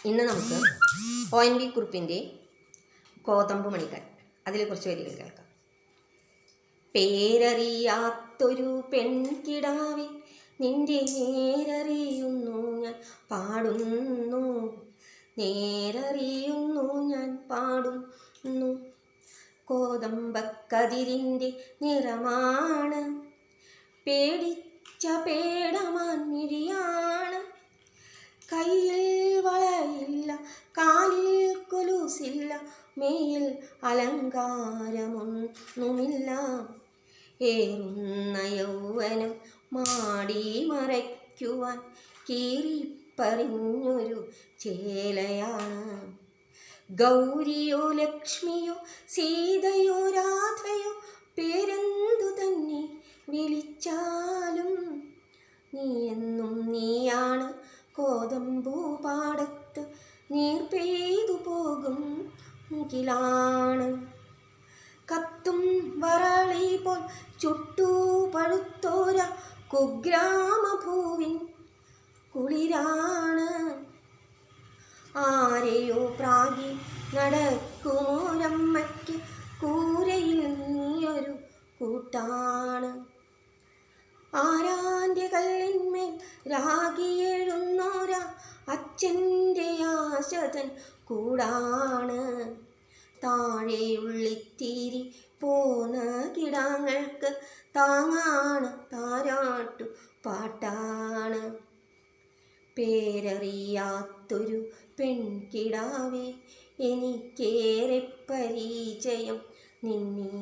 ഇന്ന് നമുക്ക് ONV കുറുപ്പിൻ്റെ കോതമ്പ് മണികൾ അതിലെ കുറച്ച് വരികൾ കേൾക്കാം. പേരറിയാത്തൊരു പെൺകിടാവേ നിന്റെ നേരറിയുന്നു ഞാൻ പാടുന്നു, നേരറിയുന്നു ഞാൻ പാടുന്നു. കോതമ്പക്കതിരിൻ്റെ നിറമാണ്, പേടിച്ച പേടമാൻ മിഴിയാണ്. കയ്യിൽ വളയില്ല, കാലിൽ കൊലുസില്ല, മേയിൽ അലങ്കാരമൊന്നുമില്ല. ഏറുന്ന യൗവനം മാടി മറയ്ക്കുവാൻ കീറിപ്പറിഞ്ഞൊരു ചേലയാണ്. ഗൗരിയോ ലക്ഷ്മിയോ സീതയോ രാധയോ പേരെന്തു തന്നെ വിളിച്ചാലും നീ എന്നും നീയാണ്. കോതമ്പൂ പാടത്ത് നീർ പെയ്തു പോകും മുകിലാണ്. കത്തും വരളി പോൽ ചുട്ടു പഴുത്തോര കുഗ്രാമഭൂവിൻ കുളിരാണ്. ആരെയോ പ്രാഗി നടക്കുമോരമ്മയ്ക്ക് കൂരയിൽ നീയൊരു കൂട്ടാണ്. ആരാൻ്റെ കല്ലിന്മേൽ രാഗിയെഴുന്നോര അച്ഛൻ്റെ ആശതൻ കൂടാണ്. താഴെയുള്ളിത്തിരി പോന്ന കിടാങ്ങൾക്ക് താങ്ങാണ് താരാട്ടു പാട്ടാണ്. പേരറിയാത്തൊരു പെൺകിടാവേ എനിക്കേറെ പരിചയം നിന്നെ.